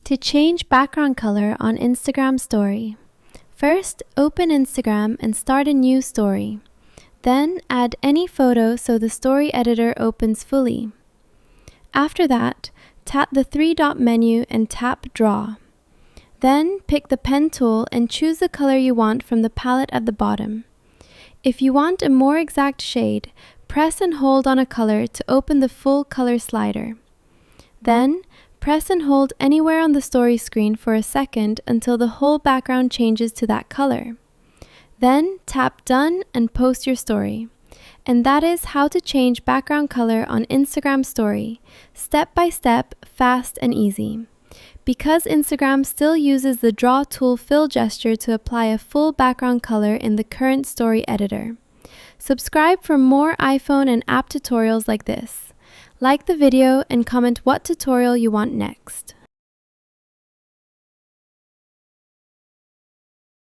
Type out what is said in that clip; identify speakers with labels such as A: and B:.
A: To change background color on Instagram story. First, open Instagram and start a new story. Then add any photo so the story editor opens fully. After that, tap the three-dot menu and tap Draw. Then pick the pen tool and choose the color you want from the palette at the bottom. If you want a more exact shade, press and hold on a color to open the full color slider. Then, press and hold anywhere on the story screen for a second until the whole background changes to that color. Then tap Done and post your story. And that is how to change background color on Instagram story, step by step, fast and easy. Because Instagram still uses the Draw tool fill gesture to apply a full background color in the current story editor. Subscribe for more iPhone and app tutorials like this. Like the video and comment what tutorial you want next.